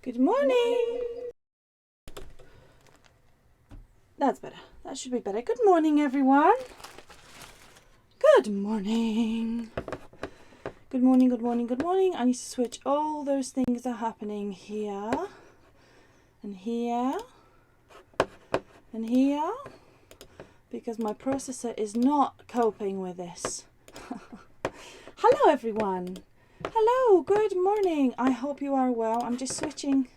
Good morning. That's better. That should be better. Good morning, everyone. Good morning. Good morning, good morning, good morning. I need to switch all those things that are happening here and here and here because my processor is not coping with this. Hello, everyone. Hello, good morning. I hope you are well. I'm just switching.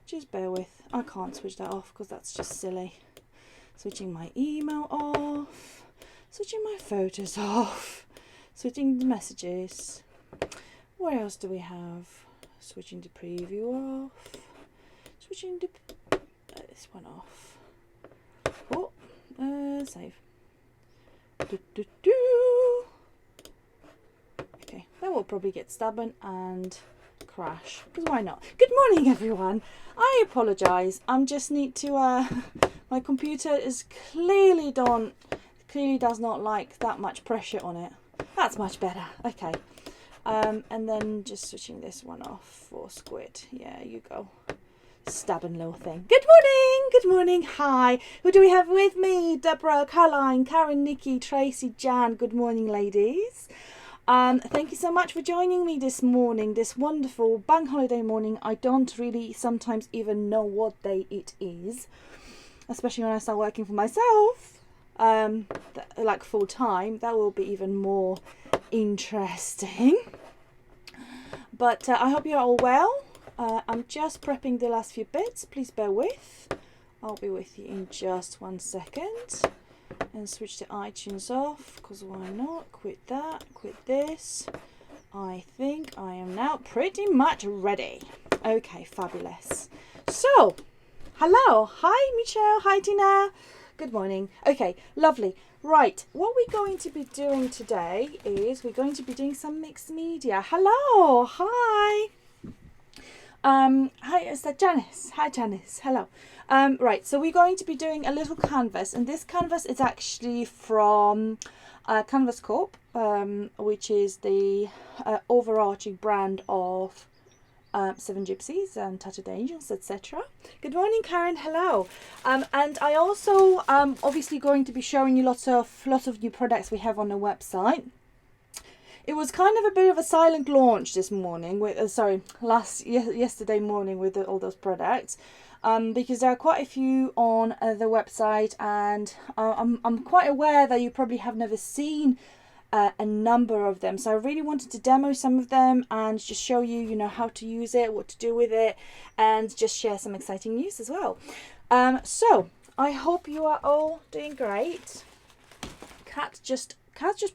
Just bear with. I can't switch that off because that's just silly. Switching my email off. Switching my photos off. Switching the messages. What else do we have? Switching the preview off. Switching the this one off. Oh, save. Okay, that will probably get stubborn and crash, because why not? Good morning, everyone. I apologize. I just need to my computer is clearly does not like that much pressure on it. That's much better. Okay. And then just switching this one off for Squid. Yeah, you go. Stubborn little thing. Good morning. Good morning. Hi. Who do we have with me? Deborah, Caroline, Karen, Nikki, Tracy, Jan. Good morning, ladies. Thank you so much for joining me this morning, this wonderful bank holiday morning. I don't really sometimes even know what day it is, especially when I start working for myself, like full time. That will be even more interesting. But I hope you're all well. I'm just prepping the last few bits. Please bear with. I'll be with you in just 1 second. And switch the iTunes off, because why not? Quit that, quit this. I think I am now pretty much ready. Okay, fabulous. So, hello. Hi, Michelle. Hi, Tina. Good morning. Okay, lovely. Right, what we're going to be doing today is we're going to be doing some mixed media. Hello. Hi. Hi, is that Janice? Hi, Janice. Hello. Right, so we're going to be doing a little canvas, and this canvas is actually from Canvas Corp, which is the overarching brand of Seven Gypsies and Tattooed Angels, etc. Good morning, Karen. Hello. And I also obviously going to be showing you lots of new products we have on the website. It was kind of a bit of a silent launch this morning with yesterday morning with all those products, because there are quite a few on the website, and I'm quite aware that you probably have never seen a number of them. So I really wanted to demo some of them and just show you, how to use it, what to do with it, and just share some exciting news as well. So I hope you are all doing great. Cat just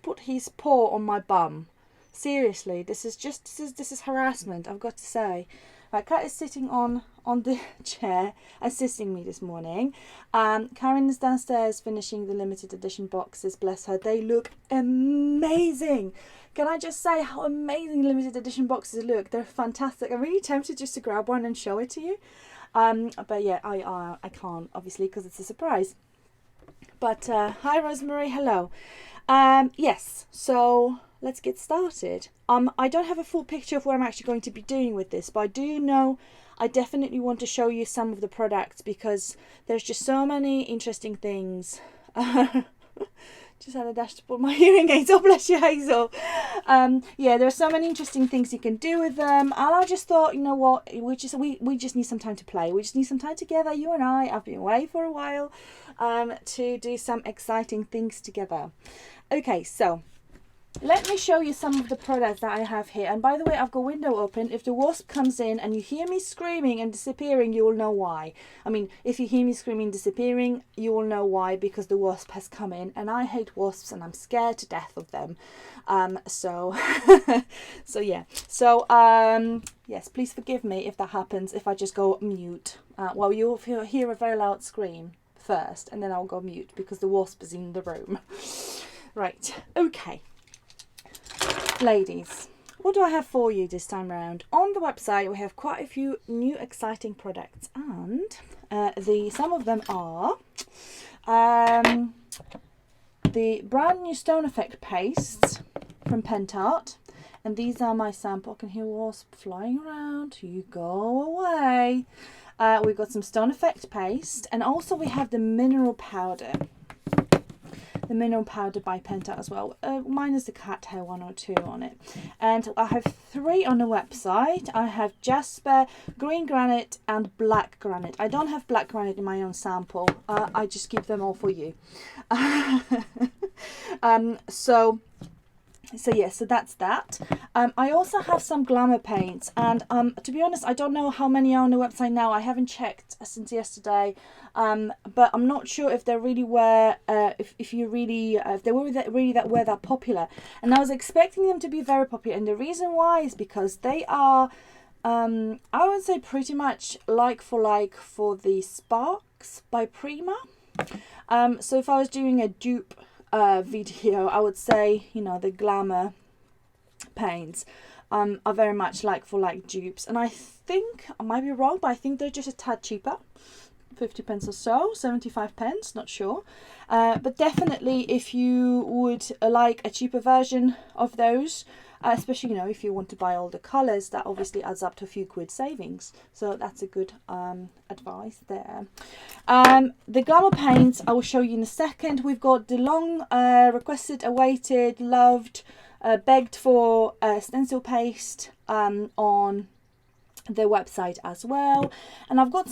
put his paw on my bum. Seriously, this is harassment, I've got to say. My cat is sitting on the chair assisting me this morning. Karen is downstairs finishing the limited edition boxes, bless her. They look amazing. Can I just say how amazing limited edition boxes look? They're fantastic. I'm really tempted just to grab one and show it to you. But yeah, I can't, obviously, because it's a surprise. But hi, Rosemary. Hello. Yes, so let's get started. I don't have a full picture of what I'm actually going to be doing with this, but I do know I definitely want to show you some of the products because there's just so many interesting things. Just had a dash to put my hearing aids. Oh, bless you, Hazel. Yeah, there are so many interesting things you can do with them, and I just thought, you know what, we just need some time to play. We just need some time together, you and I. I've been away for a while, to do some exciting things together. Okay, so let me show you some of the products that I have here. And by the way, I've got window open. If the wasp comes in and you hear me screaming and disappearing, you will know why. I mean, if you hear me screaming and disappearing, you will know why, because the wasp has come in, and I hate wasps and I'm scared to death of them. So yeah. So yes, please forgive me if that happens, if I just go mute. Well, you'll hear a very loud scream first, and then I'll go mute because the wasp is in the room. Right, okay. Ladies, what do I have for you this time around? On the website we have quite a few new exciting products, and some of them are the brand new Stone Effect pastes from Pentart, And these are my sample. I can hear wasp flying around. You go away. We've got some Stone Effect paste, and also we have the mineral powder. The mineral powder by Penta as well. Mine is the cat hair 102 on it. And I have 3 on the website. I have Jasper, green granite and black granite. I don't have black granite in my own sample. I just keep them all for you. So that's that. I also have some glamour paints, and to be honest, I don't know how many are on the website now. I haven't checked since yesterday, but I'm not sure if they really were, if they were that popular. And I was expecting them to be very popular, and the reason why is because they are, I would say, pretty much like for the Sparks by Prima. So if I was doing a dupe video, I would say, you know, the glamour paints are very much like dupes, and I think, I might be wrong, but I think they're just a tad cheaper, 50 pence or so, 75 pence, not sure, but definitely if you would like a cheaper version of those, especially, you know, if you want to buy all the colours, that obviously adds up to a few quid savings, so that's a good advice there. The glamour paints I will show you in a second. We've got the long requested, awaited, loved, begged for stencil paste on the website as well, and I've got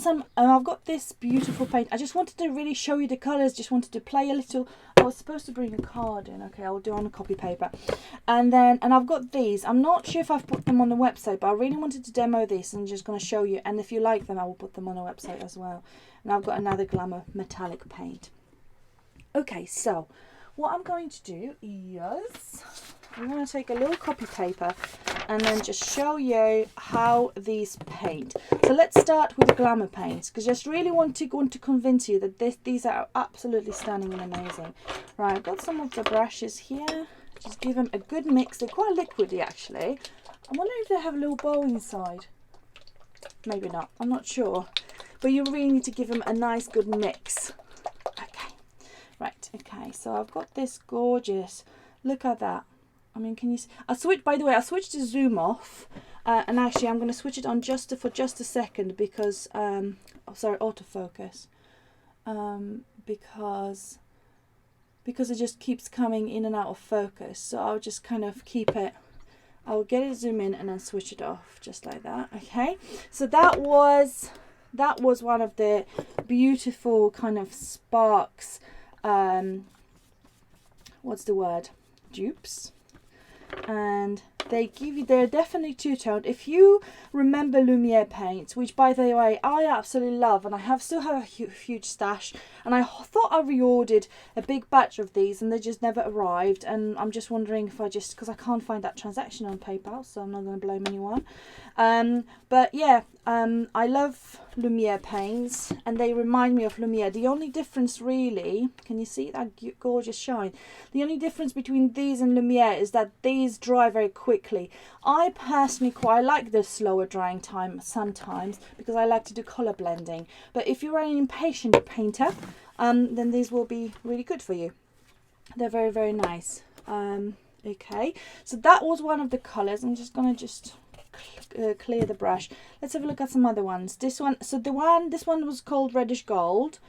this beautiful paint. I just wanted to really show you the colors, just wanted to play a little. I was supposed to bring a card in. Okay, I'll do on a copy paper. And I've got these. I'm not sure if I've put them on the website, but I really wanted to demo this, and I'm just going to show you, and if you like them, I will put them on the website as well. And I've got another glamour metallic paint. Okay, so what I'm going to do is I'm going to take a little copy paper and then just show you how these paint. So let's start with the glamour paints, because I just really want to convince you that these are absolutely stunning and amazing. Right, I've got some of the brushes here. Just give them a good mix. They're quite liquidy actually. I wonder if they have a little bowl inside. Maybe not, I'm not sure. But you really need to give them a nice good mix. Okay, right, okay, so I've got this gorgeous, look at that. I mean, can you see? I switched the zoom off, and actually I'm going to switch it on for just a second, because oh, sorry, autofocus, because it just keeps coming in and out of focus. So I'll just kind of keep it. I'll get it zoom in and then switch it off, just like that. Okay, so that was one of the beautiful kind of Sparks, what's the word, dupes. And they're definitely two-toned. If you remember Lumiere paints, which by the way I absolutely love, and I still have a huge stash, and I thought I reordered a big batch of these and they just never arrived, and I'm just wondering if because I can't find that transaction on PayPal, so I'm not going to blame anyone. But yeah, I love Lumiere paints, and they remind me of Lumiere. The only difference really, can you see that gorgeous shine? The only difference between these and Lumiere is that these dry very quickly. I personally quite like the slower drying time sometimes, because I like to do colour blending. But if you're an impatient painter, then these will be really good for you. They're very, very nice. Okay, so that was one of the colours. I'm just going to clear the brush. Let's have a look at some other ones. This one was called Reddish Gold,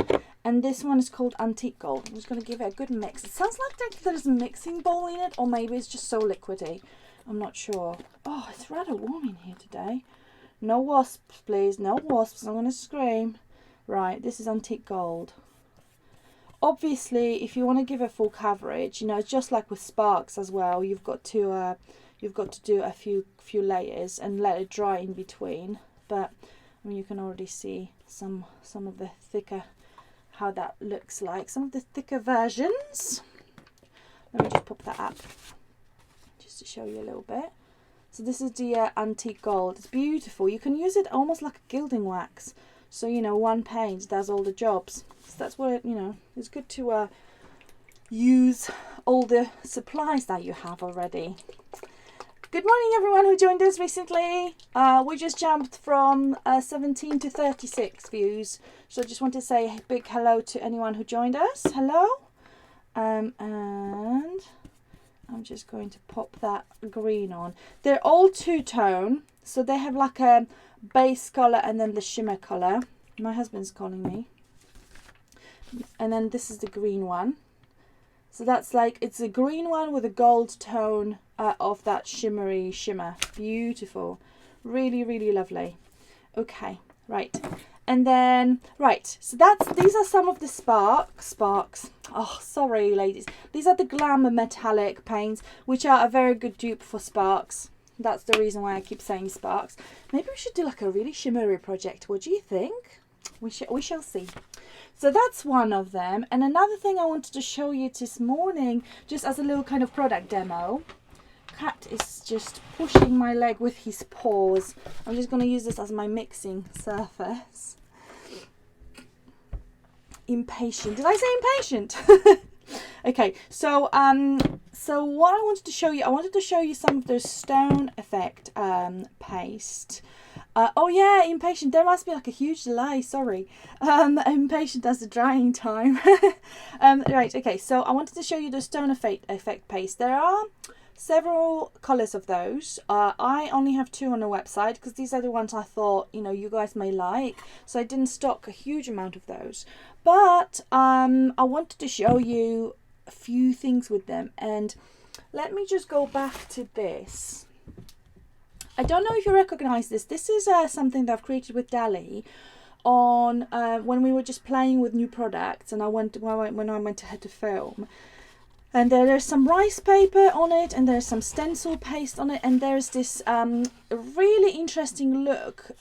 and this one is called Antique Gold. I'm just going to give it a good mix. It sounds like there's a mixing bowl in it, or maybe it's just so liquidy. I'm not sure. Oh, it's rather warm in here today. No wasps, please. No wasps. I'm going to scream. Right, this is Antique Gold. Obviously, if you want to give it full coverage, you know, it's just like with Sparks as well. You've got to do a few layers and let it dry in between. But I mean, you can already see some of the thicker, how that looks like. Some of the thicker versions. Let me just pop that up just to show you a little bit. So this is the Antique Gold. It's beautiful. You can use it almost like a gilding wax. So, you know, one paint does all the jobs. So that's what it, you know, it's good to use all the supplies that you have already. Good morning everyone who joined us recently. We just jumped from 17 to 36 views. So I just want to say a big hello to anyone who joined us. Hello. And I'm just going to pop that green on. They're all two-tone, so they have like a base color and then the shimmer color. My husband's calling me. And then this is the green one. So that's like, it's a green one with a gold tone of that shimmery shimmer. Beautiful. Really, really lovely. Okay, right. And then, right, so these are some of the sparks. Oh, sorry, ladies. These are the Glamour metallic paints, which are a very good dupe for sparks. That's the reason why I keep saying sparks. Maybe we should do like a really shimmery project. What do you think? We shall see. So that's one of them. And another thing I wanted to show you this morning, just as a little kind of product demo. Cat is just pushing my leg with his paws. I'm just going to use this as my mixing surface. Impatient. Did I say impatient? Okay, so what I wanted to show you, I wanted to show you some of the Stone Effect paste. Oh yeah, impatient. There must be like a huge delay. Sorry. Impatient as the drying time. Right. Okay. So I wanted to show you the Stone Effect paste. There are several colors of those. I only have 2 on the website because these are the ones I thought, you know, you guys may like. So I didn't stock a huge amount of those. But I wanted to show you a few things with them. And let me just go back to this. I don't know if you recognize this. This is something that I've created with Dali on when we were just playing with new products, and when I went ahead to film. And there's some rice paper on it, and there's some stencil paste on it, and there's this really interesting look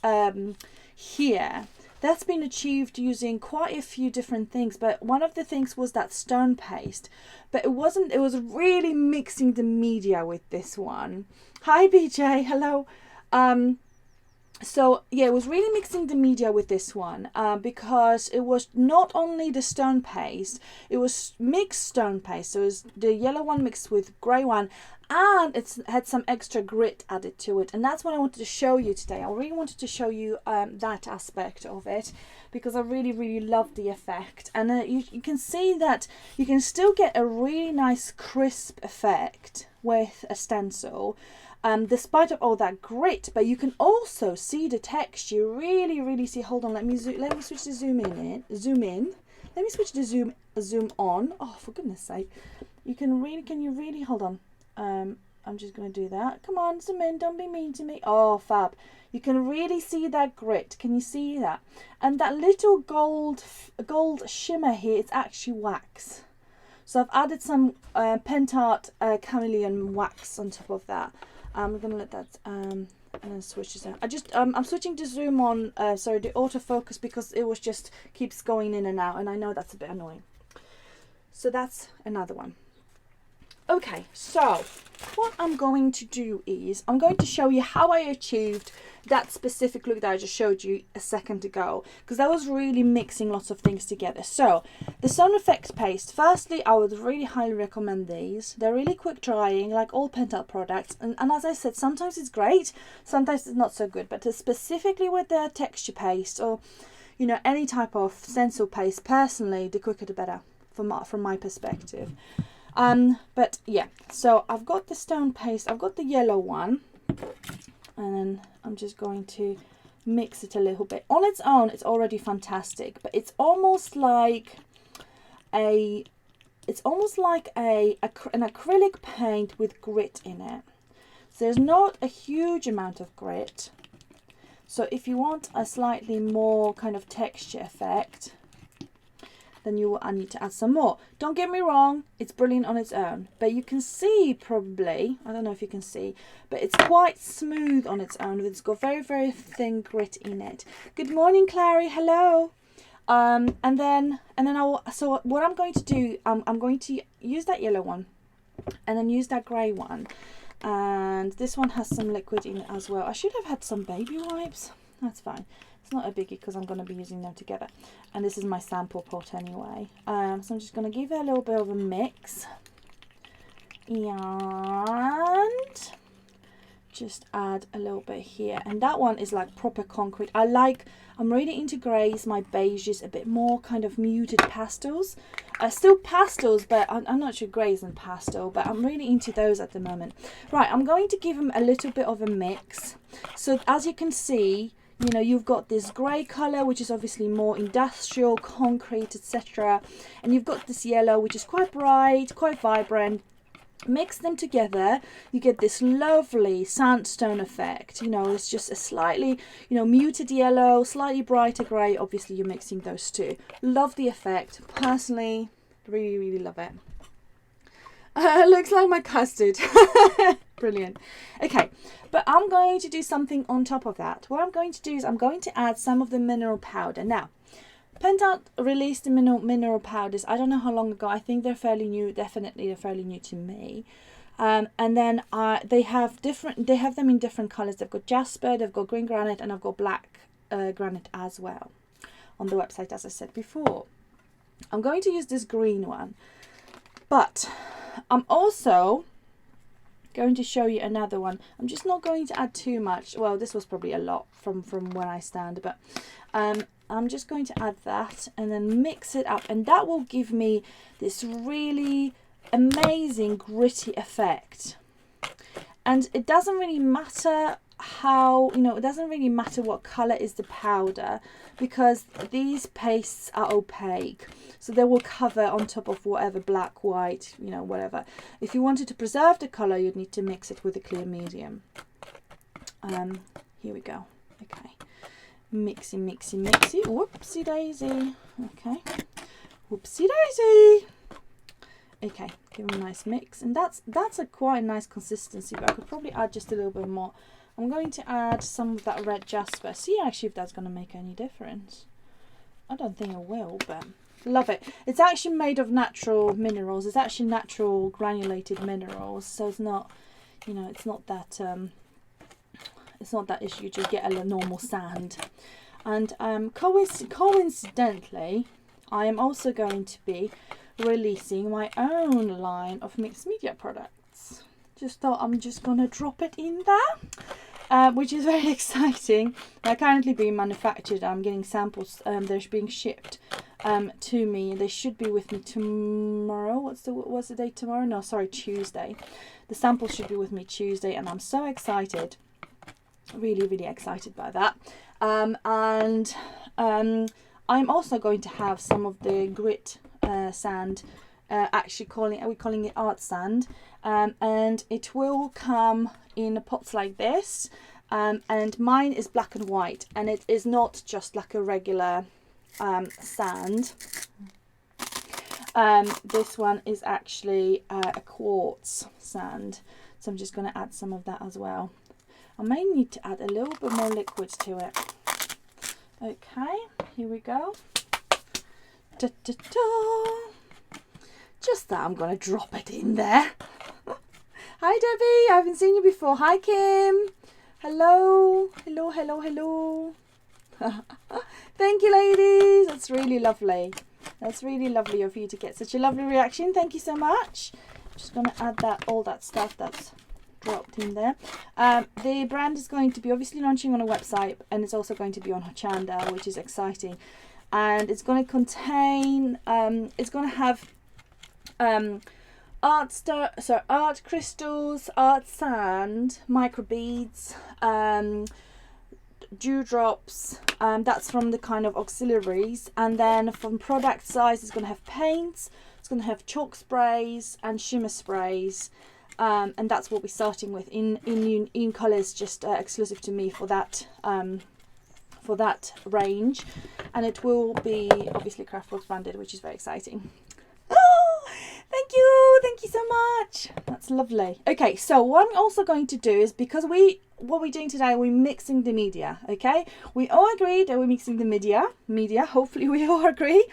here. That's been achieved using quite a few different things, but one of the things was that stone paste. But it was really mixing the media with this one. Hi BJ, hello. So yeah, it was really mixing the media with this one because it was not only the stone paste, it was mixed stone paste. So it was the yellow one mixed with grey one, and it had some extra grit added to it. And that's what I wanted to show you today. I really wanted to show you that aspect of it because I really, really love the effect. And you can see that you can still get a really nice crisp effect with a stencil. Despite of all that grit, but you can also see the texture. You really see. Hold on, let me switch the zoom in. Let me switch the zoom on. Oh, for goodness sake! Can you really hold on? I'm just gonna do that. Come on, zoom in. Don't be mean to me. Oh, fab! You can really see that grit. Can you see that? And that little gold shimmer here, it's actually wax. So I've added some Pentart Chameleon wax on top of that. I'm gonna let that and then switch this out. I'm switching to zoom on. Sorry, the autofocus, because it was just keeps going in and out, and I know that's a bit annoying. So that's another one. Okay, so what I'm going to do is I'm going to show you how I achieved that specific look that I just showed you a second ago, because I was really mixing lots of things together. So the Stone Effect paste, firstly, I would really highly recommend these. They're really quick drying, like all Pentel products, and as I said, sometimes it's great, sometimes it's not so good, but specifically with the texture paste, or you know, any type of stencil paste, personally the quicker the better from my perspective. But yeah, so I've got the stone paste, I've got the yellow one, and then I'm just going to mix it a little bit. On its own, it's already fantastic, but it's almost like an acrylic paint with grit in it. So there's not a huge amount of grit. So if you want a slightly more kind of texture effect, then I need to add some more. Don't get me wrong, it's brilliant on its own, but you can see probably, I don't know if you can see, but it's quite smooth on its own. It's got very thin grit in it. Good morning, Clary, hello. And then so what I'm going to do, I'm going to use that yellow one and then use that grey one, and this one has some liquid in it as well. I should have had some baby wipes, that's fine. It's not a biggie because I'm going to be using them together. And this is my sample pot anyway. So I'm just going to give it a little bit of a mix. And just add a little bit here, and that one is like proper concrete. I'm really into greys, my beiges, a bit more kind of muted pastels, still pastels, but I'm not sure greys and pastel, but I'm really into those at the moment. Right, I'm going to give them a little bit of a mix. So as you can see, you know, you've got this grey colour, which is obviously more industrial, concrete, etc. And you've got this yellow, which is quite bright, quite vibrant. Mix them together, you get this lovely sandstone effect. You know, it's just a slightly, you know, muted yellow, slightly brighter grey. Obviously you're mixing those two. Love the effect. Personally, really love it. Looks like my custard. Brilliant. Okay, but I'm going to do something on top of that. What I'm going to do is I'm going to add some of the mineral powder. Now, Pentart released the mineral powders, I don't know how long ago. I think they're fairly new. Definitely they're fairly new to me. And then they have them in different colors. They've got jasper, they've got green granite, and I've got black granite as well on the website, as I said before. I'm going to use this green one, but I'm also going to show you another one. I'm just not going to add too much. Well, this was probably a lot from where I stand, but I'm just going to add that and then mix it up, and that will give me this really amazing gritty effect. And it doesn't really matter how, you know, it doesn't really matter what color is the powder, because these pastes are opaque, so they will cover on top of whatever, black, white, you know, whatever. If you wanted to preserve the color, you'd need to mix it with a clear medium. Here we go. Okay, mixy. Whoopsie daisy. Okay, whoopsie daisy. Okay, give them a nice mix, and that's a quite nice consistency, but I could probably add just a little bit more. I'm going to add some of that red jasper. See actually if that's going to make any difference. I don't think it will, but love it. It's actually made of natural minerals. It's actually natural granulated minerals, so it's not, you know, it's not that issue to get a normal sand. And coincidentally, I am also going to be releasing my own line of mixed media products. Just thought I'm just gonna drop it in there, which is very exciting. They're currently being manufactured. I'm getting samples. They're being shipped to me. They should be with me tomorrow. What's the date tomorrow? No, sorry, Tuesday. The samples should be with me Tuesday, and I'm so excited. Really excited by that. I'm also going to have some of the grit sand. Actually we're calling it art sand, and it will come in pots like this, and mine is black and white, and it is not just like a regular sand. This one is actually a quartz sand, so I'm just going to add some of that as well. I may need to add a little bit more liquid to it. Okay, here we go. Da, da, da. Just that, I'm going to drop it in there. Hi Debbie, I haven't seen you before. Hi Kim. Hello. Thank you ladies. That's really lovely. That's really lovely of you to get such a lovely reaction. Thank you so much. Just going to add all that stuff that's dropped in there. The brand is going to be obviously launching on a website, and it's also going to be on Hochanda, which is exciting. And it's going to contain, it's going to have art crystals, art sand, micro beads, dewdrops. That's from the kind of auxiliaries, and then from product size, it's going to have paints, it's going to have chalk sprays and shimmer sprays. And that's what we're starting with in colours just exclusive to me for that range, and it will be obviously Craftworks branded, which is very exciting. Oh, thank you so much. That's lovely. Okay, so what I'm also going to do is, because what we're doing today, we're mixing the media. Okay, we all agree that we're mixing the media. Hopefully we all agree.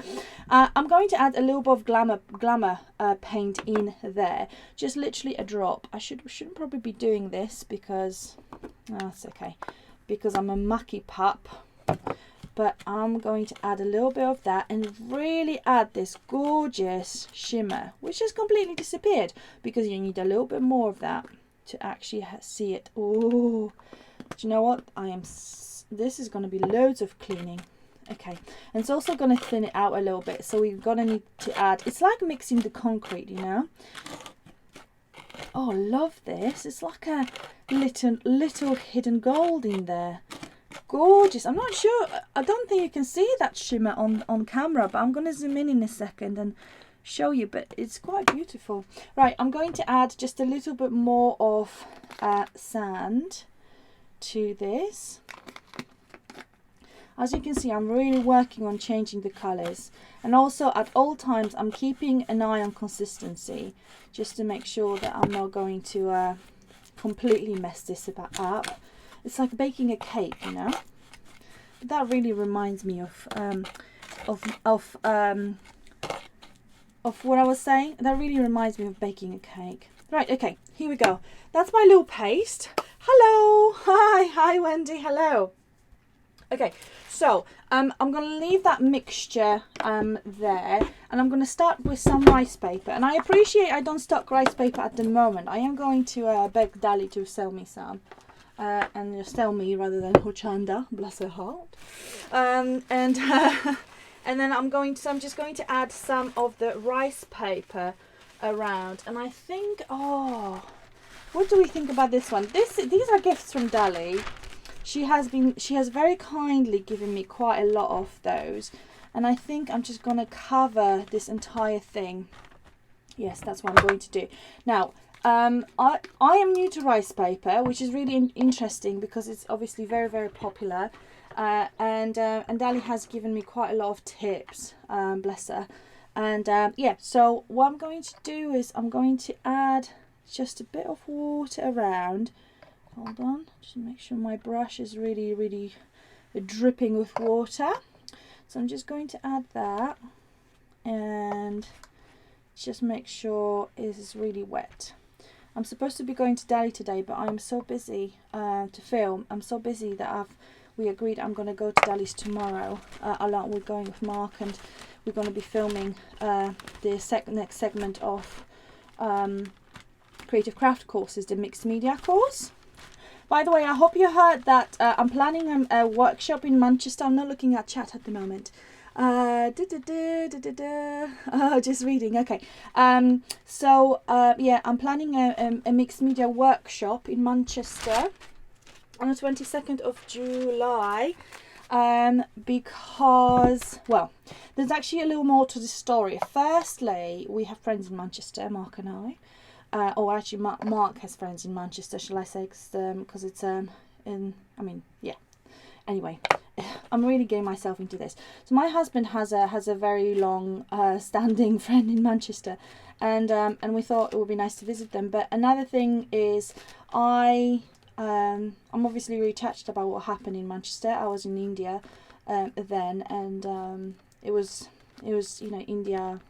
I'm going to add a little bit of glamour paint in there, just literally a drop. I shouldn't probably be doing this because it's okay, because I'm a mucky pup, but I'm going to add a little bit of that and really add this gorgeous shimmer, which has completely disappeared because you need a little bit more of that. to actually see it. Oh, do you know what? This is going to be loads of cleaning. Okay, and it's also going to thin it out a little bit, so we're going to need to add, it's like mixing the concrete, you know. Oh, I love this. It's like a little hidden gold in there. Gorgeous. I'm not sure, I don't think you can see that shimmer on camera, but I'm going to zoom in a second and show you, but it's quite beautiful. Right, I'm going to add just a little bit more of sand to this. As you can see, I'm really working on changing the colours, and also at all times I'm keeping an eye on consistency, just to make sure that I'm not going to completely mess this up. It's like baking a cake, you know. But that really reminds me of what I was saying. That really reminds me of baking a cake. Right, okay, here we go. That's my little paste. Hello, hi Wendy, hello. Okay, so I'm going to leave that mixture there, and I'm going to start with some rice paper. And I appreciate I don't stock rice paper at the moment. I am going to beg Dali to sell me some, and sell me rather than Hochanda, bless her heart. And then I'm just going to add some of the rice paper around. And I think, oh, what do we think about this one? These are gifts from Dali. She has very kindly given me quite a lot of those, and I think I'm just going to cover this entire thing. Yes, that's what I'm going to do. Now, I am new to rice paper, which is really interesting because it's obviously very, very popular, and Dali has given me quite a lot of tips, bless her. And yeah, so what I'm going to do is I'm going to add just a bit of water around. Hold on, just make sure my brush is really, really dripping with water. So I'm just going to add that and just make sure it is really wet. I'm supposed to be going to Dali today, but I'm so busy to film. I'm so busy that we agreed I'm going to go to Dali's tomorrow. Along with going with Mark, and we're going to be filming the next segment of Creative Craft courses, the mixed media course. By the way, I hope you heard that I'm planning a workshop in Manchester. I'm not looking at chat at the moment. Just reading. Okay. So yeah, I'm planning a mixed media workshop in Manchester on the 22nd of July. Because, well, there's actually a little more to the story. Firstly, we have friends in Manchester, Mark and I. Or actually, Mark has friends in Manchester, shall I say? Because it's yeah. Anyway, I'm really getting myself into this. So my husband has a very long standing friend in Manchester, and we thought it would be nice to visit them. But another thing is, I'm obviously really touched about what happened in Manchester. I was in India then, and it was India.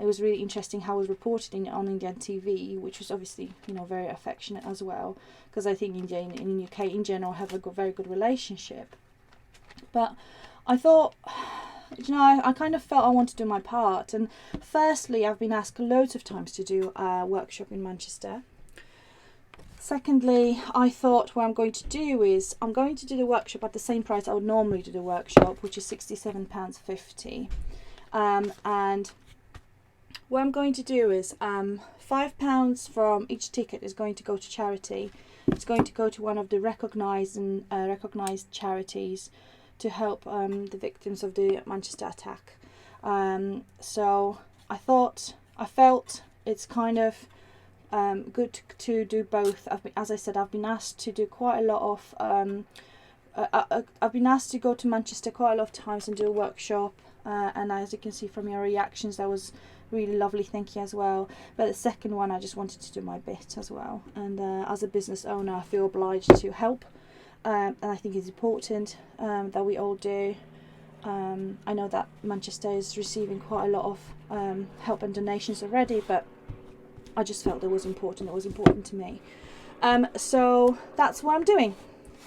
It was really interesting how it was reported on Indian TV, which was obviously very affectionate as well, because I think India and UK in general have a very good relationship. But I thought, I kind of felt I wanted to do my part. And firstly, I've been asked loads of times to do a workshop in Manchester. Secondly, I thought what I'm going to do is I'm going to do the workshop at the same price I would normally do the workshop, which is £67.50. And what I'm going to do is £5 from each ticket is going to go to charity. It's going to go to one of the recognised charities to help the victims of the Manchester attack. So I felt it's kind of good to do both. As I said, I've been asked to do quite a lot of I've been asked to go to Manchester quite a lot of times and do a workshop, and as you can see from your reactions, that was really lovely, thank you as well. But the second one, I just wanted to do my bit as well, and as a business owner, I feel obliged to help, and I think it's important that we all do. I know that Manchester is receiving quite a lot of help and donations already, but I just felt it was important to me. So that's what I'm doing.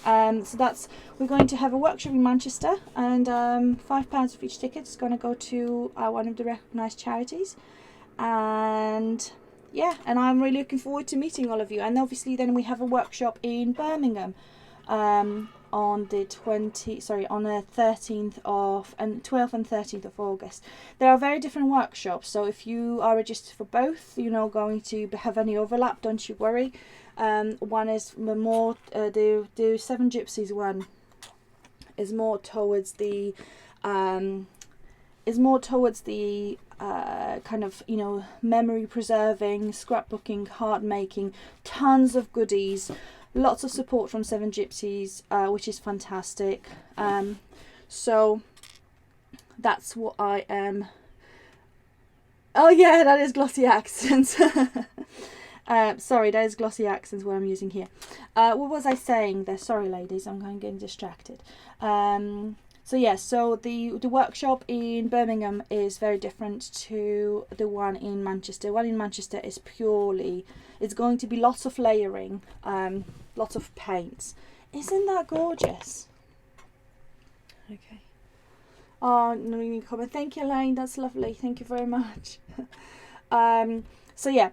We're going to have a workshop in Manchester, and £5 for each ticket is going to go to one of the recognised charities. And yeah, and I'm really looking forward to meeting all of you. And obviously then we have a workshop in Birmingham on the 13th of and 12th and 13th of August. There are very different workshops, so if you are registered for both, you're not going to have any overlap, don't you worry. One is more the Seven Gypsies one is more towards the kind of, you know, memory preserving, scrapbooking, card making, tons of goodies, lots of support from Seven Gypsies, which is fantastic. So that's what I am. Oh yeah, that is Glossy Accents. Sorry, that is Glossy Accents what I'm using here. What was I saying there? Sorry ladies, I'm kind of getting distracted. So yeah, so the workshop in Birmingham is very different to the one in Manchester. One in Manchester is purely, it's going to be lots of layering, lots of paints. Isn't that gorgeous? Okay. Oh, no comment. Thank you, Elaine. That's lovely. Thank you very much. So yeah,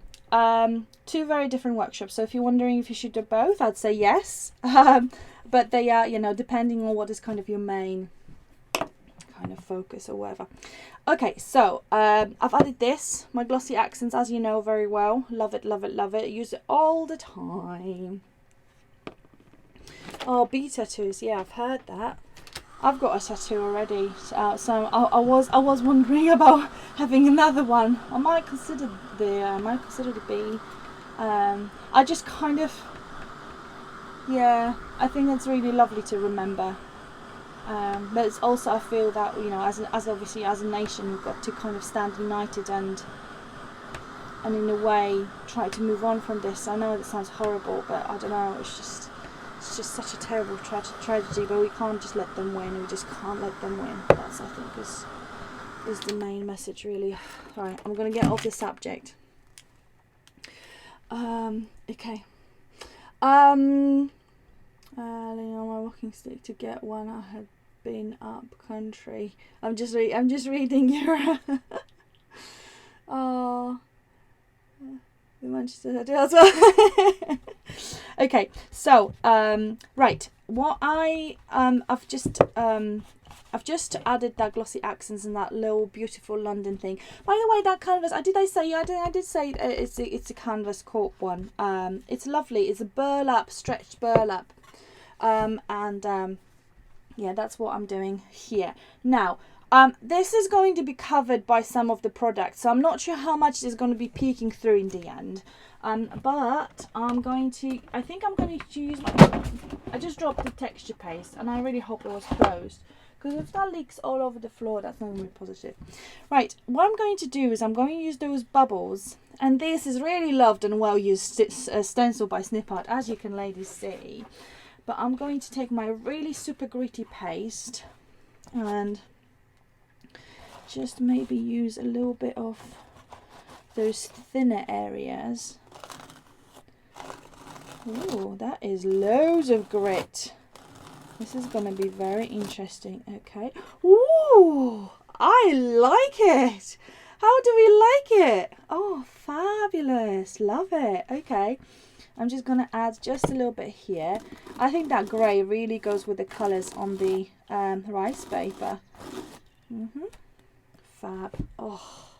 two very different workshops. So if you're wondering if you should do both, I'd say yes. But they are, you know, depending on what is kind of your main kind of focus or whatever. Okay, so I've added this, my Glossy Accents, as you know very well. Love it, love it, love it. Use it all the time. Oh, bee tattoos. Yeah, I've heard that. I've got a tattoo already, so I was wondering about having another one. I might consider the bee. I just kind of, yeah, I think that's really lovely to remember. But it's also, I feel that, you know, as obviously as a nation, we've got to kind of stand united and in a way try to move on from this. I know that sounds horrible, but I don't know. It's just such a terrible tragedy. But we can't just let them win. We just can't let them win. That's, I think, is the main message, really. Right, I'm gonna get off the subject. Okay. Leaning on my walking stick to get one. I had been up country. I'm just reading your. Oh, the Manchester as well. Okay, so right, what I've just added that Glossy Accents and that little beautiful London thing. By the way, that canvas, I did say it's a Canvas Corp one. It's lovely. It's a burlap, stretched burlap. Yeah, that's what I'm doing here. Now, this is going to be covered by some of the products, so I'm not sure how much is going to be peeking through in the end. But I think I'm going to use I just dropped the texture paste, and I really hope it was closed, because if that leaks all over the floor, that's not really positive. Right, what I'm going to do is I'm going to use those bubbles, and this is really loved and well used stencil by Snip Art, as you can ladies see. But I'm going to take my really super gritty paste and just maybe use a little bit of those thinner areas. Oh, that is loads of grit. This is going to be very interesting. Okay. Ooh, I like it. How do we like it? Oh, fabulous. Love it. Okay. I'm just going to add just a little bit here. I think that grey really goes with the colours on the rice paper. Fab. Oh,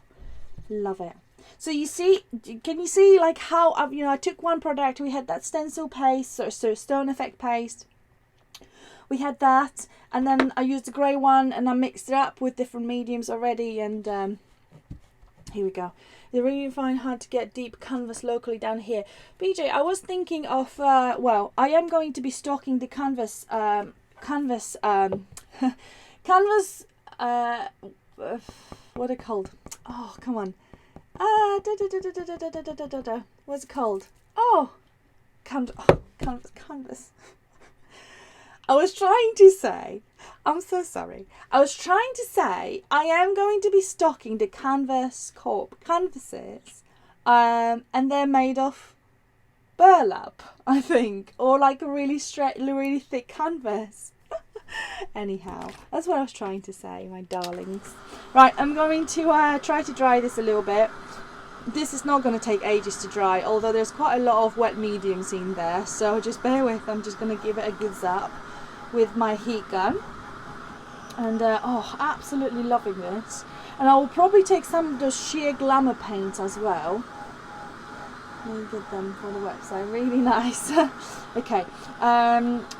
love it. So you see, can you see like how I took one product, we had that stencil paste, so stone effect paste. We had that, and then I used the grey one, and I mixed it up with different mediums already, and here we go. They really find hard to get deep canvas locally down here. BJ, I was thinking of, well, I am going to be stocking the canvas, what are they called? Oh, come on. What's it called? Oh, canvas. I was trying to say, I'm so sorry. I was trying to say I am going to be stocking the Canvas Corp canvases, and they're made of burlap, I think, or like a really really thick canvas. Anyhow, that's what I was trying to say, my darlings. Right, I'm going to try to dry this a little bit. this is not going to take ages to dry, although there's quite a lot of wet mediums in there, so just bear with. I'm just going to give it a good zap with my heat gun. And oh, absolutely loving this. And I will probably take some of those sheer glamour paints as well. Let me get them for the website. Really nice. Okay.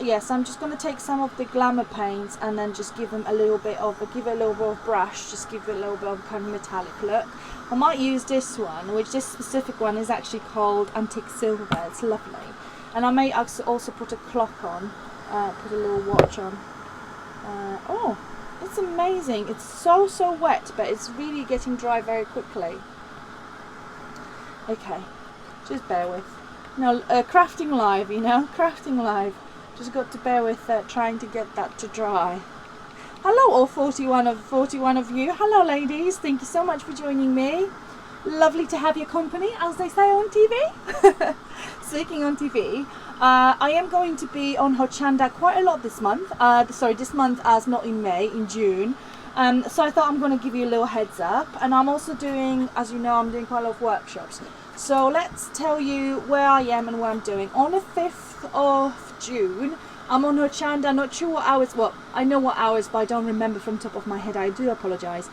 Yes, I'm just going to take some of the glamour paints and then just give them a little bit of, give it a little bit of brush, just give it a little bit of kind of metallic look. I might use this one, which this specific one is actually called Antique Silver. It's lovely. And I may also put a clock on, put a little watch on. Oh, it's amazing. It's so wet, but it's really getting dry very quickly. Okay, just bear with. No, crafting live, you know, crafting live. Just got to bear with trying to get that to dry. Hello, all 41 of you. Hello, ladies. Thank you so much for joining me. Lovely to have your company, as they say on TV. Speaking on TV. I am going to be on Hochanda quite a lot this month. This month as not in May, in June. So I thought I'm going to give you a little heads up. And I'm also doing, as you know, I'm doing quite a lot of workshops. So let's tell you where I am and what I'm doing. On the 5th of June, I'm on Hochanda. Not sure what hours. Well, I know what hours, but I don't remember from the top of my head. I do apologise.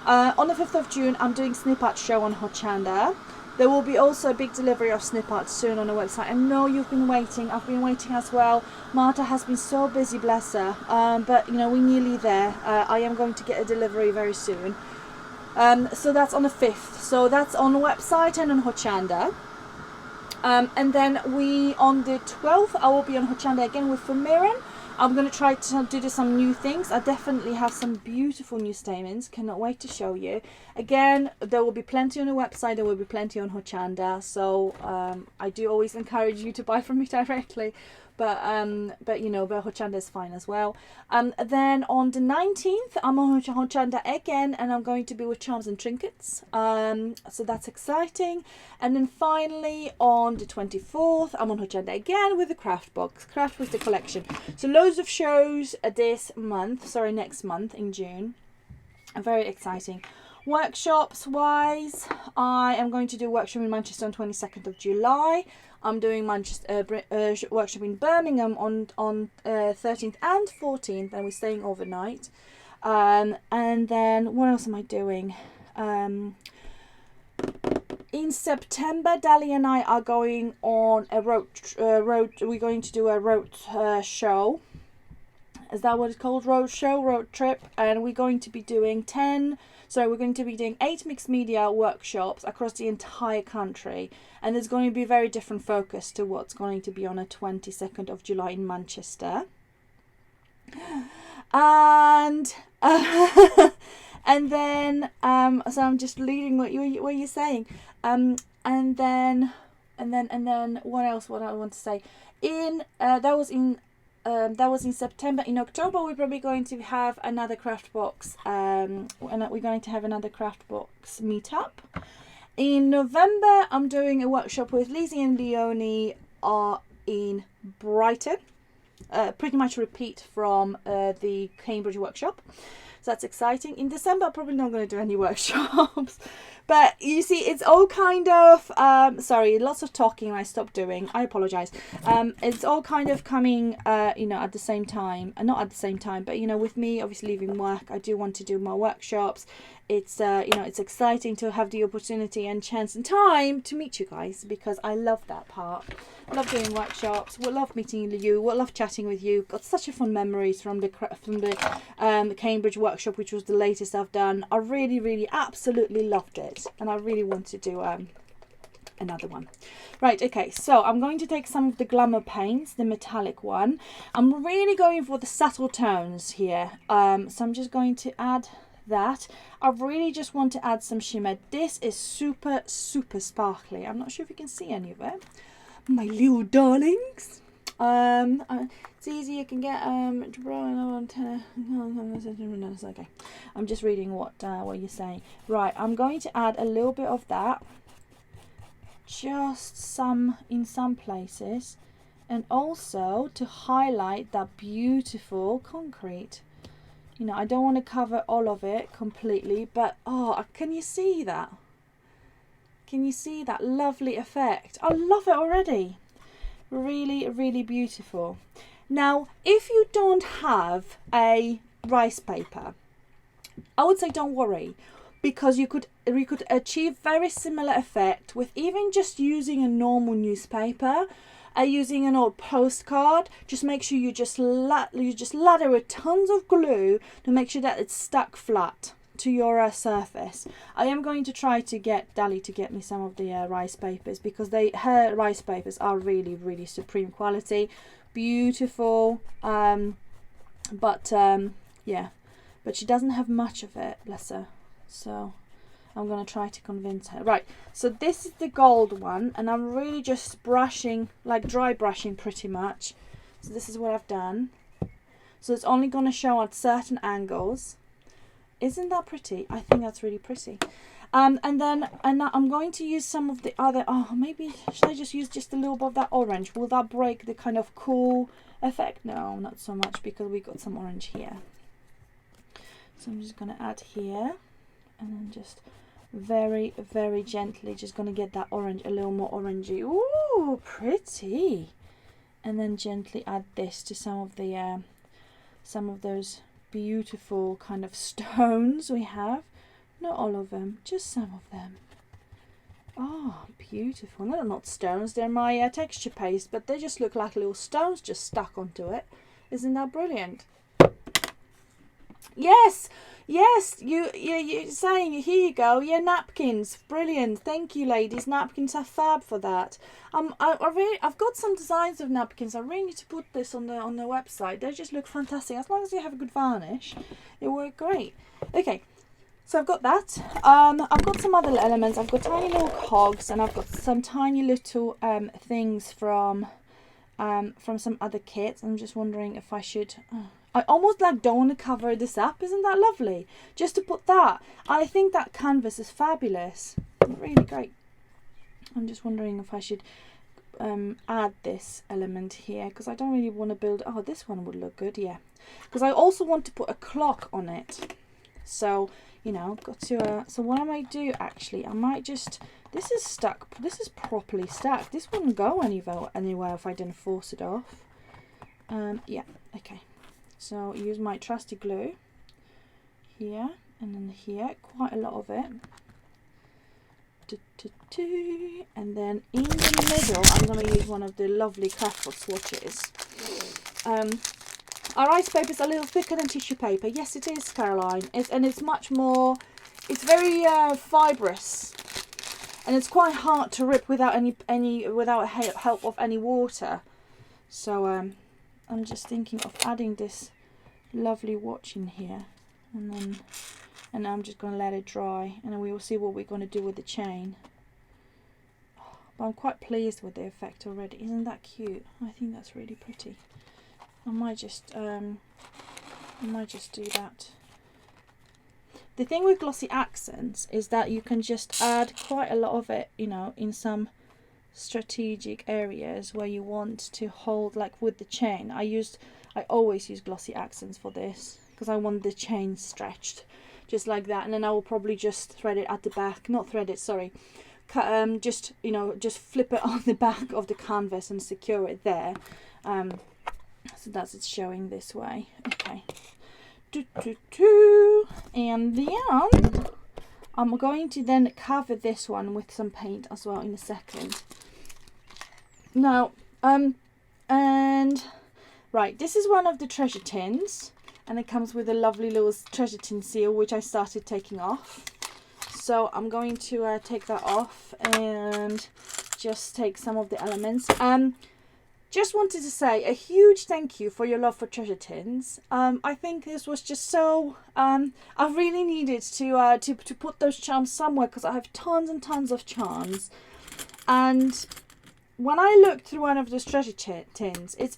On the 5th of June, I'm doing Snip Art Show on Hochanda. There will be also a big delivery of Snip Art soon on the website. I know you've been waiting. I've been waiting as well. Marta has been so busy, bless her. But, you know, we're nearly there. I am going to get a delivery very soon. So that's on the 5th. So that's on the website and on Hochanda. And then on the 12th, I will be on Hochanda again with Famiran. I'm going to try to do some new things. I definitely have some beautiful new statements. Cannot wait to show you. Again, there will be plenty on the website. There will be plenty on Hochanda. So I do always encourage you to buy from me directly. But you know, Hochanda is fine as well. Then on the 19th, I'm on Hochanda again, and I'm going to be with Charms and Trinkets. So that's exciting. And then finally on the 24th, I'm on Hochanda again with the Craft Box, Craft with the collection. So loads of shows next month in June. Very exciting. Workshops wise, I am going to do a workshop in Manchester on 22nd of July. I'm doing workshop in Birmingham on 13th and 14th, and we're staying overnight. And then what else am I doing? In September, Dali and I are going on a road. We're going to do a road show. Is that what it's called? Road show, road trip, and we're going to be doing 8 mixed media workshops across the entire country, and there's going to be a very different focus to what's going to be on the 22nd of July in Manchester. And and then so I'm just reading what you're saying. And then what else? What I want to say? That was in September. In October, we're probably going to have another craft box. And we're going to have another craft box meetup. In November, I'm doing a workshop with Lizzie and Leonie in Brighton. Pretty much repeat from the Cambridge workshop. So that's exciting. In December, I'm probably not going to do any workshops. But you see, it's all kind of, lots of talking and I stopped doing. I apologise. It's all kind of coming, at the same time. Not at the same time, but, with me obviously leaving work, I do want to do more workshops. It's, it's exciting to have the opportunity and chance and time to meet you guys, because I love that part. I love doing workshops. We love meeting you. We love chatting with you. Got such a fun memories from the Cambridge workshop, which was the latest I've done. I really, really, absolutely loved it, and I really want to do another one. Right, okay, so I'm going to take some of the glamour paints, the metallic one. I'm really going for the subtle tones here. So I'm just going to add that. I really just want to add some shimmer. This is super, super sparkly. I'm not sure if you can see any of it. My little darlings. It's easy. You can get okay. I'm just reading what you're saying. Right, I'm going to add a little bit of that, just in some places, and also to highlight that beautiful concrete. I don't want to cover all of it completely, but can you see that? Can you see that lovely effect? I love it already. Really, really beautiful. Now, if you don't have a rice paper, I would say don't worry, because you could achieve very similar effect with even just using a normal newspaper, using an old postcard. Just make sure you just lather with tons of glue to make sure that it's stuck flat to your surface. I am going to try to get Dali to get me some of the rice papers, because her rice papers are really, really supreme quality, beautiful. Yeah, but she doesn't have much of it, bless her. So I'm going to try to convince her. Right, so this is the gold one, and I'm really just brushing, like dry brushing pretty much. So this is what I've done. So it's only going to show at certain angles. Isn't that pretty? I think that's really pretty. And I'm going to use some of the other, maybe should I just use just a little bit of that orange? Will that break the kind of cool effect? No, not so much, because we got some orange here. So I'm just going to add here, and then just very, very gently just going to get that orange a little more orangey. Ooh, pretty. And then gently add this to some of those beautiful kind of stones we have. Not all of them, just some of them. Oh, beautiful. They're not stones, they're my texture paste, but they just look like little stones just stuck onto it. Isn't that brilliant? Yes, you're saying, here you go, yeah, napkins, brilliant, thank you ladies, napkins are fab for that. I've got some designs of napkins. I really need to put this on the website. They just look fantastic. As long as you have a good varnish, it work great. Okay, so I've got that. I've got some other elements. I've got tiny little cogs, and I've got some tiny little things from some other kits. I'm just wondering if I should. I almost like don't want to cover this up. Isn't that lovely? Just to put that. I think that canvas is fabulous. Really great. I'm just wondering if I should add this element here, because I don't really want to build. Oh, this one would look good, yeah. Because I also want to put a clock on it. So, you know, got to. So what I might do actually, I might just. This is stuck. This is properly stuck. This wouldn't go anywhere if I didn't force it off. Yeah. Okay. So use my trusty glue here and then here, quite a lot of it. And then in the middle, I'm going to use one of the lovely Craftful swatches. Our rice paper is a little thicker than tissue paper. Yes, it is, Caroline. It's much more. It's very fibrous, and it's quite hard to rip without without help of any water. So I'm just thinking of adding this lovely watch in here, and I'm just going to let it dry, and then we will see what we're going to do with the chain. But I'm quite pleased with the effect already. Isn't that cute? I think that's really pretty. I might just do that. The thing with glossy accents is that you can just add quite a lot of it, you know, in some strategic areas where you want to hold, like with the chain. I always use glossy accents for this, because I want the chain stretched just like that, and then I will probably just thread it at the back, not thread it, sorry, just, you know, just flip it on the back of the canvas and secure it there, so that's it's showing this way. Okay, and then I'm going to then cover this one with some paint as well in a second. Now, and right, this is one of the treasure tins, and it comes with a lovely little treasure tin seal, which I started taking off. So I'm going to take that off and just take some of the elements. Just wanted to say a huge thank you for your love for treasure tins. I think this was just so. I really needed to put those charms somewhere, because I have tons and tons of charms, and when I looked through one of those treasure tins, it's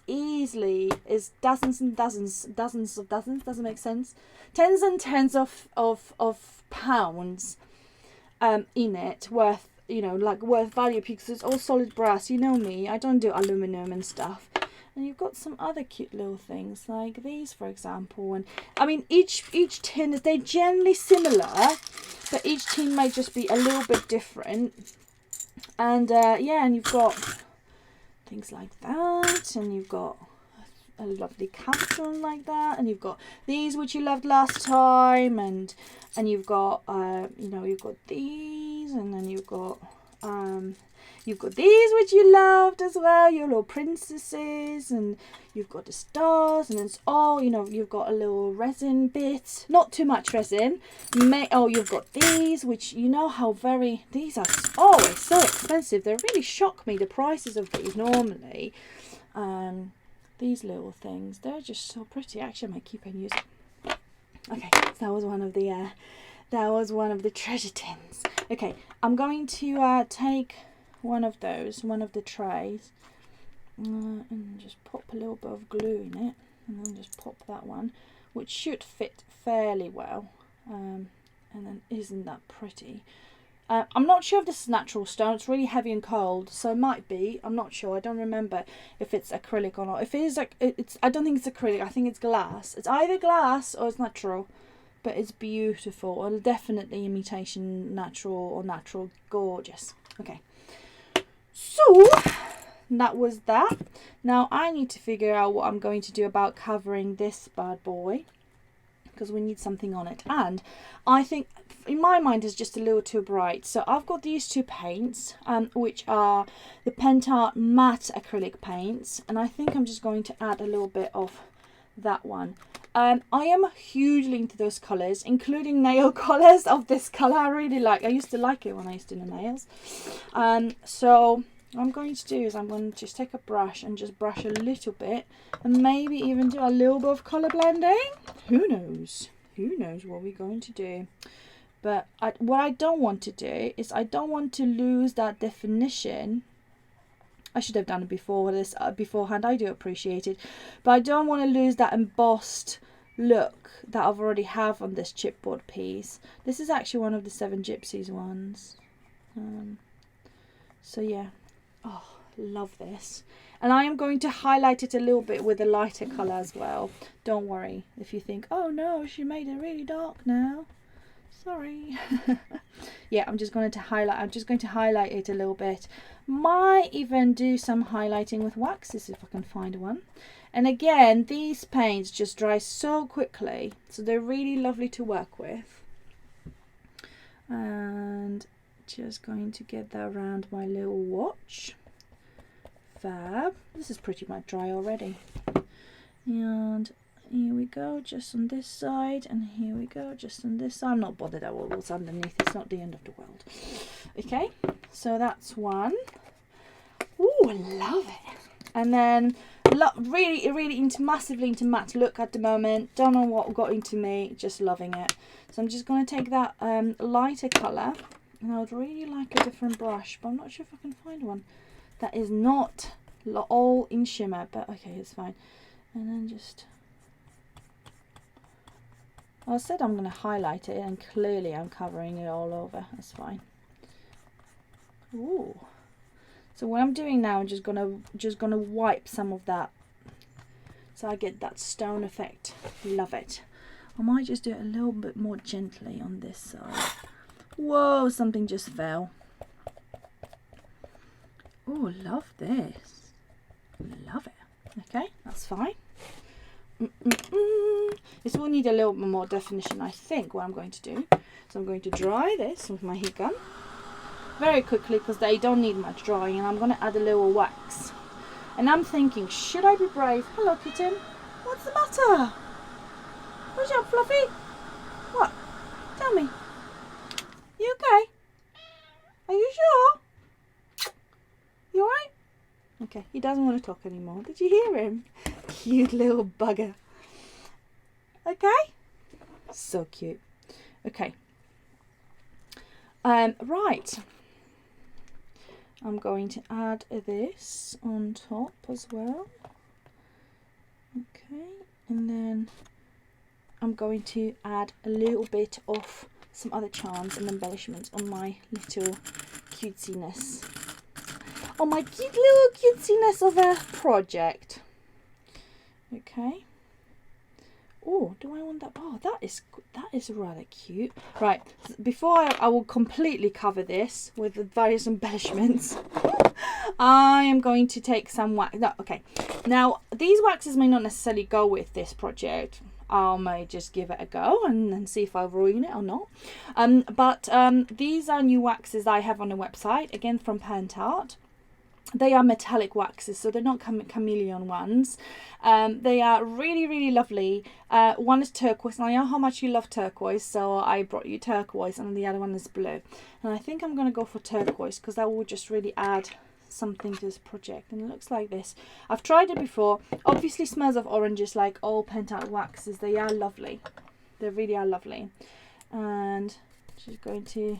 dozens and dozens of dozens, doesn't make sense, tens and tens of pounds in it, worth, you know, like worth value, because it's all solid brass. You know me, I don't do aluminum and stuff. And you've got some other cute little things like these, for example. And I mean, each tin, they're generally similar, but each tin may just be a little bit different. And yeah, and you've got things like that, and you've got a lovely caption like that, and you've got these which you loved last time, and you've got you know, you've got these, and then you've got these which you loved as well, your little princesses, and you've got the stars, and it's all, you know, you've got a little resin bit, not too much resin. Oh, you've got these which, you know how these are always so expensive. They really shock me, the prices of these normally. These little things, they're just so pretty. Actually, I might keep on using. Okay, so that was one of the treasure tins. Okay, I'm going to take one of the trays, and just pop a little bit of glue in it, and then just pop that one, which should fit fairly well. And then, isn't that pretty? I'm not sure if this is natural stone. It's really heavy and cold, so it might be. I'm not sure. I don't remember if it's acrylic or not. If it is, I don't think it's acrylic. I think it's glass. It's either glass or it's natural, but it's beautiful. Or definitely imitation natural or natural. Gorgeous. Okay. So that was that. Now I need to figure out what I'm going to do about covering this bad boy, because we need something on it, and I think in my mind it's just a little too bright. So I've got these two paints, which are the Pentart matte acrylic paints, and I think I'm just going to add a little bit of that one. I am hugely into those colours, including nail colours of this colour. I really like. I used to like it when I used to do nails. So what I'm going to do is I'm going to just take a brush and just brush a little bit, and maybe even do a little bit of colour blending. Who knows? Who knows what we're going to do? But what I don't want to do is I don't want to lose that definition. I should have done it before this beforehand. I do appreciate it, but I don't want to lose that embossed look that I've already have on this chipboard piece. This is actually one of the Seven Gypsies ones. So yeah, oh, love this. And I am going to highlight it a little bit with a lighter colour as well. Don't worry if you think, oh no, she made it really dark now. Sorry. Yeah, I'm just going to highlight it a little bit. Might even do some highlighting with waxes if I can find one. And again, these paints just dry so quickly, so they're really lovely to work with. And just going to get that around my little watch. Fab. This is pretty much dry already. And here we go, just on this side, and here we go, just on this side. I'm not bothered about what's underneath, it's not the end of the world. Okay, so that's one. Ooh, I love it. And then really massively into matte look at the moment. Don't know what got into me, just loving it. So I'm just going to take that lighter colour, and I would really like a different brush, but I'm not sure if I can find one that is not all in shimmer, but okay, it's fine. And then just, I said I'm going to highlight it, and clearly I'm covering it all over. That's fine. Ooh. So what I'm doing now, I'm just gonna wipe some of that, so I get that stone effect. Love it. I might just do it a little bit more gently on this side. Whoa! Something just fell. Oh, love this. Love it. Okay, that's fine. This will need a little bit more definition, I think, what I'm going to do. So I'm going to dry this with my heat gun very quickly, because they don't need much drying, and I'm going to add a little wax. And I'm thinking, should I be brave? Hello, kitten. What's the matter? What's up, Fluffy? What? Tell me. You okay? Are you sure? You alright? Okay, he doesn't want to talk anymore. Did you hear him? Cute little bugger. Okay? So cute. Okay. Right. I'm going to add this on top as well. Okay. And then I'm going to add a little bit of some other charms and embellishments on my little cutesiness. On my cute little cutesiness of a project. Okay. Oh, do I want that? Oh, that is rather cute. Right, before I will completely cover this with the various embellishments, I am going to take some wax. No, okay. Now, these waxes may not necessarily go with this project. I may just give it a go and see if I ruin it or not. But these are new waxes I have on the website, again from Pantart. They are metallic waxes, so they're not chameleon ones. They are really, really lovely. One is turquoise, and I know how much you love turquoise, so I brought you turquoise, and the other one is blue. And I think I'm going to go for turquoise because that will just really add something to this project. And it looks like this. I've tried it before. Obviously smells of oranges like all Pantart waxes. They are lovely. They really are lovely. And just going to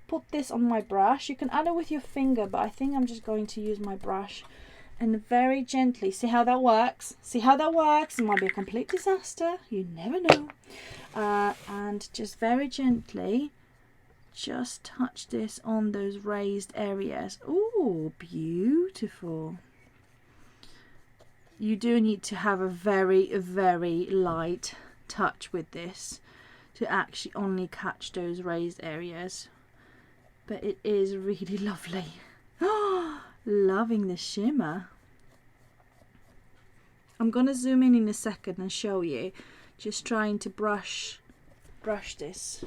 put this on my brush. You can add it with your finger, but I think I'm just going to use my brush and very gently, see how that works? See how that works? It might be a complete disaster, you never know. And just very gently just touch this on those raised areas. Oh, beautiful. You do need to have a very, very light touch with this to actually only catch those raised areas. But it is really lovely. Oh, loving the shimmer. I'm going to zoom in a second and show you. Just trying to brush this.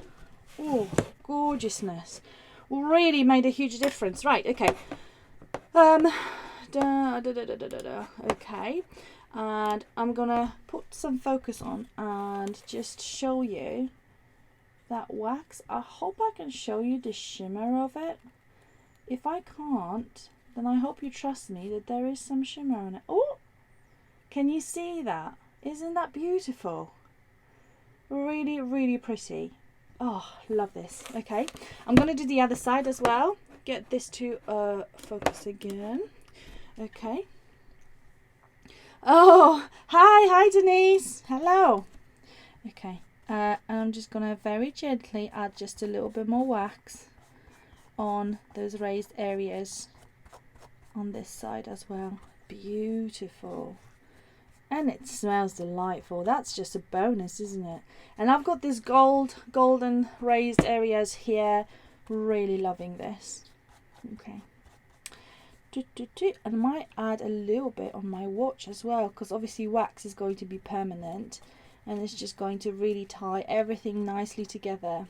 Oh, gorgeousness. Really made a huge difference. Right, okay. Okay. And I'm going to put some focus on and just show you that wax. I hope I can show you the shimmer of it. If I can't, then I hope you trust me that there is some shimmer on it. Oh, can you see that? Isn't that beautiful? Really, really pretty. Oh, love this. Okay, I'm going to do the other side as well. Get this to focus again. Okay. Oh, hi Denise. Hello. Okay. And I'm just going to very gently add just a little bit more wax on those raised areas on this side as well. Beautiful. And it smells delightful. That's just a bonus, isn't it? And I've got this golden raised areas here. Really loving this. Okay. And I might add a little bit on my watch as well, because obviously wax is going to be permanent. And it's just going to really tie everything nicely together.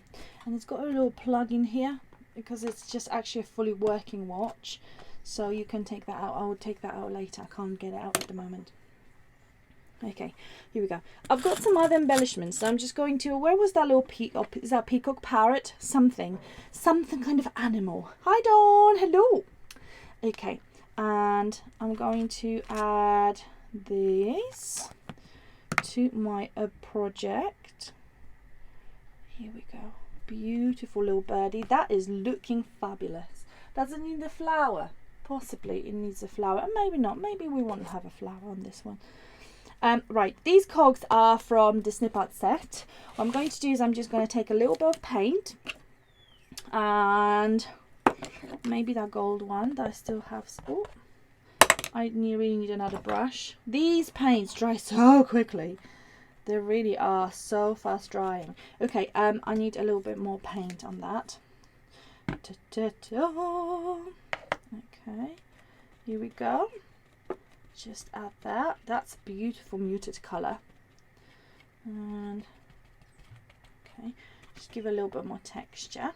And it's got a little plug in here because it's just actually a fully working watch. So you can take that out. I will take that out later. I can't get it out at the moment. Okay, here we go. I've got some other embellishments. So I'm just going to, where was that little peacock? Is that peacock, parrot? Something kind of animal. Hi Dawn, hello. Okay, and I'm going to add this to my project. Here we go. Beautiful little birdie. That is looking fabulous. Does it need a flower? Possibly it needs a flower. Maybe not. Maybe we won't have a flower on this one. Right, these cogs are from the Snip Art set. What I'm going to do is I'm just going to take a little bit of paint and maybe that gold one that I still have. Oh, I really need another brush. These paints dry so quickly. They really are so fast drying. Okay, I need a little bit more paint on that. Okay, here we go. Just add that. That's beautiful muted colour. And okay, just give a little bit more texture.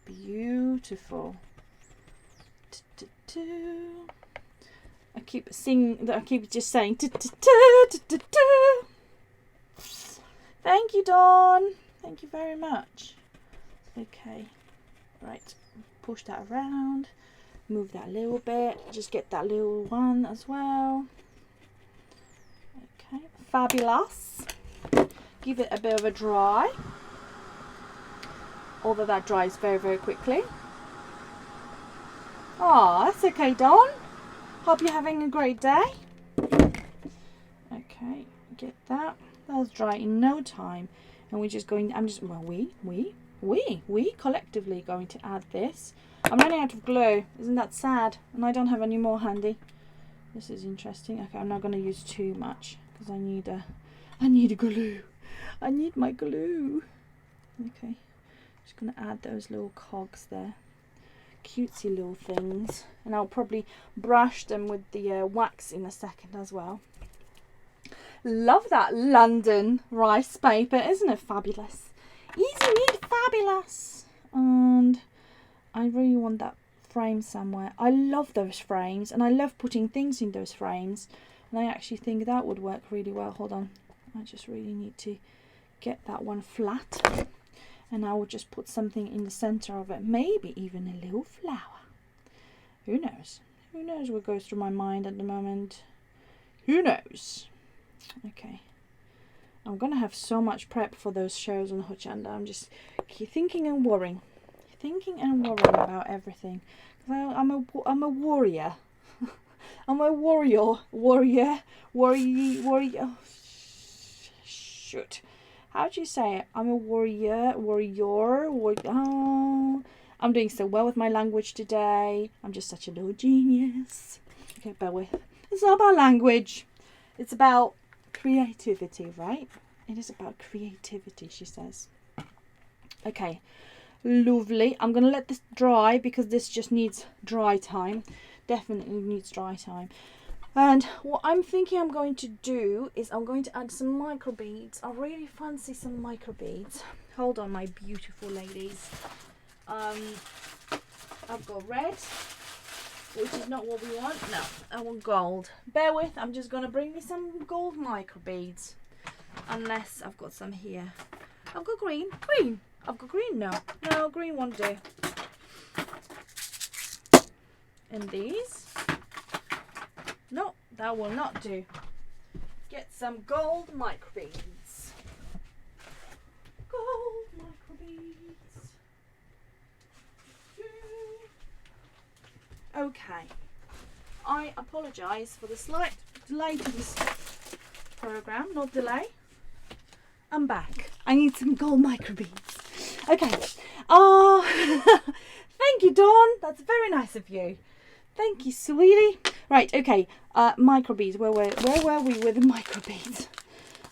Beautiful. I keep singing. I keep just saying. Thank you, Dawn. Thank you very much. Okay, right. Push that around. Move that a little bit. Just get that little one as well. Okay, fabulous. Give it a bit of a dry. Although that dries very, very quickly. Oh, that's okay, Dawn. Hope you're having a great day. Okay, get that. That'll dry in no time. And we're just going, we collectively going to add this. I'm running out of glue. Isn't that sad? And I don't have any more handy. This is interesting. Okay, I'm not going to use too much because I need a glue. I need my glue. Okay, just going to add those little cogs there. Cutesy little things. And I'll probably brush them with the wax in a second as well. Love that London rice paper. Isn't it fabulous? Easy need fabulous. And I really want that frame somewhere. I love those frames and I love putting things in those frames, and I actually think that would work really well. Hold on, I just really need to get that one flat, and I will just put something in the center of it, maybe even a little flower. Who knows what goes through my mind at the moment. Who knows. Okay, I'm gonna have so much prep for those shows on Hochanda. I'm just thinking and worrying about everything. I'm a warrior. I'm a warrior. Shoot. How do you say it? I'm a warrior. Oh, I'm doing so well with my language today. I'm just such a little genius. Okay, bear with. It's not about language. It's about creativity, right? It is about creativity, she says. Okay. Lovely. I'm going to let this dry because this just needs dry time. Definitely needs dry time. And what I'm thinking I'm going to do is I'm going to add some microbeads. I really fancy some microbeads. Hold on, my beautiful ladies. I've got red, which is not what we want. No, I want gold. Bear with, I'm just going to bring me some gold microbeads. Unless I've got some here. I've got green. I've got green. No, green won't do. And these? No, that will not do. Get some gold microbeads. Gold microbeads. Okay. I apologise for the slight delay to this program. Not delay. I'm back. I need some gold microbeads. Okay. Thank you, Dawn. That's very nice of you. Thank you, sweetie. Right, okay. Microbeads. Where were we with the microbeads?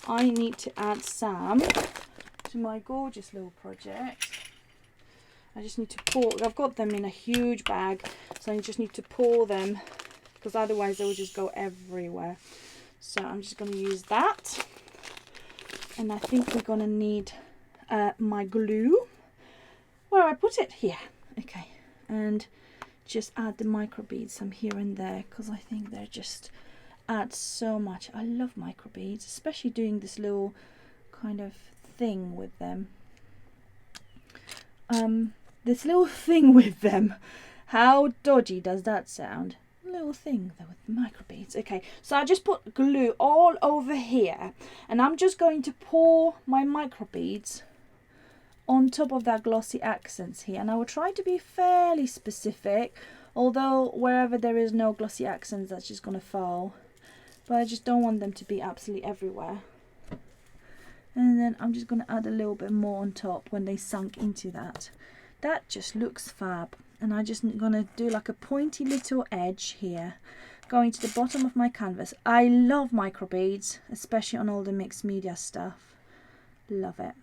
I need to add some to my gorgeous little project. I just need to pour. I've got them in a huge bag, so I just need to pour them because otherwise they will just go everywhere. So I'm just going to use that. And I think we're going to need my glue. Where do I put it? Here. Okay. And just add the microbeads some here and there because I think they just add so much. I love microbeads, especially doing this little kind of thing with them. This little thing with them. How dodgy does that sound? Little thing there with the microbeads. Okay, so I just put glue all over here, and I'm just going to pour my microbeads on top of that glossy accents here, and I will try to be fairly specific, although wherever there is no glossy accents that's just going to fall, but I just don't want them to be absolutely everywhere. And then I'm just going to add a little bit more on top when they sunk into that. That just looks fab. And I'm just going to do like a pointy little edge here going to the bottom of my canvas. I love microbeads, especially on all the mixed media stuff. Love it.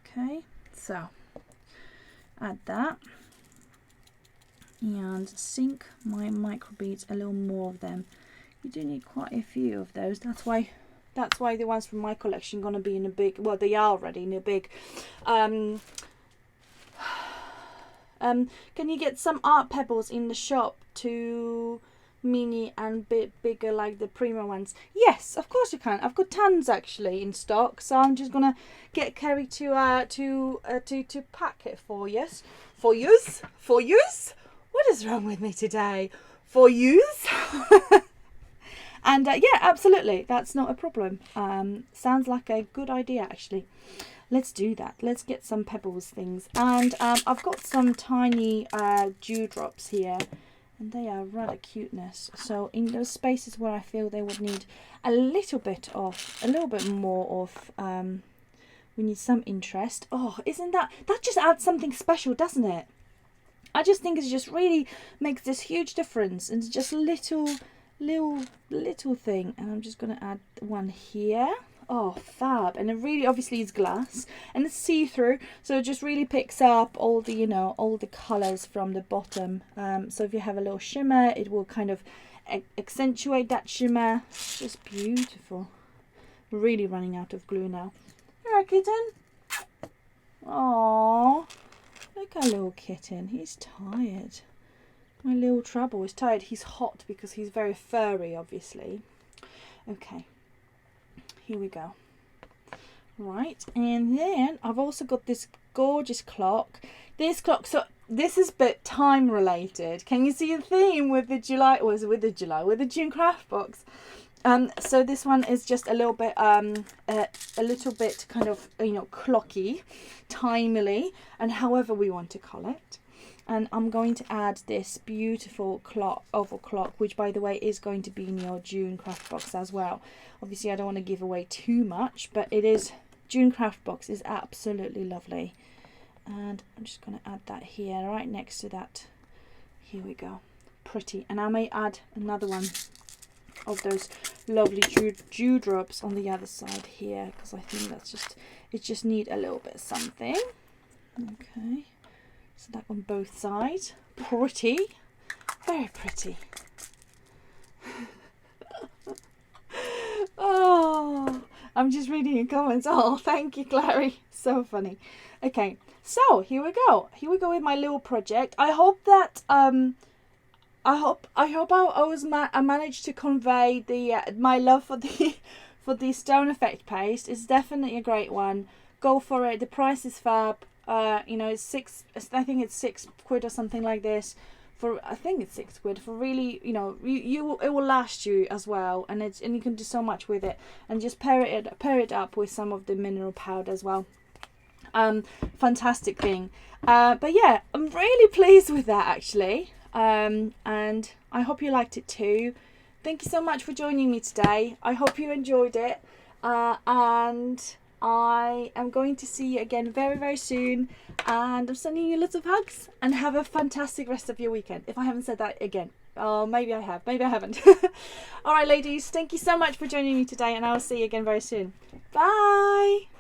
Okay, so add that and sink my microbeads, a little more of them. You do need quite a few of those. That's why the ones from my collection are going to be in a big, well, they are already in a big can you get some art pebbles in the shop to mini and bit bigger like the Prima ones? Yes, of course you can. I've got tons actually in stock, so I'm just gonna get Kerry to pack it for yous. For yous? What is wrong with me today? For yous? And yeah, absolutely, that's not a problem. Sounds like a good idea actually. Let's do that. Let's get some pebbles things. And I've got some tiny dewdrops here. And they are rather cuteness. So in those spaces where I feel they would need a little bit more of, we need some interest. Oh, isn't that just adds something special, doesn't it? I just think it just really makes this huge difference. And just little little thing, and I'm just going to add one here. Oh, fab. And it really obviously is glass and it's see-through, so it just really picks up all the, you know, all the colors from the bottom. So if you have a little shimmer, it will kind of accentuate that shimmer. It's just beautiful. We're really running out of glue now. Alright, kitten. Oh, look our little kitten. He's tired. My little trouble is tired. He's hot because he's very furry, obviously. Okay. Here we go. Right, and then I've also got this gorgeous clock. This clock, so this is a bit time related. Can you see a theme with the with the June craft box? So this one is just a little bit kind of, you know, clocky, timely, and however we want to call it. And I'm going to add this beautiful clock, oval clock, which by the way is going to be in your June craft box as well. Obviously I don't want to give away too much, but it is, June craft box is absolutely lovely. And I'm just going to add that here, right next to that. Here we go. Pretty. And I may add another one of those lovely dewdrops on the other side here, because I think that's just, it just need a little bit of something. Okay. So that on both sides. Pretty. Very pretty. Oh, I'm just reading your comments. Oh, thank you, Clary. So funny. Okay, so here we go. Here we go with my little project. I hope that I managed to convey the my love for the stone effect paste. It's definitely a great one. Go for it. The price is fab. You know, it's I think it's £6 or something like this. I think it's £6 for really, you know, it will last you as well, and you can do so much with it, and just pair it up with some of the mineral powder as well. Fantastic thing. But yeah, I'm really pleased with that actually. And I hope you liked it too. Thank you so much for joining me today. I hope you enjoyed it. And I am going to see you again very, very soon. And I'm sending you lots of hugs, and have a fantastic rest of your weekend. If I haven't said that again. Oh, maybe I have. Maybe I haven't. All right, ladies. Thank you so much for joining me today, and I will see you again very soon. Bye.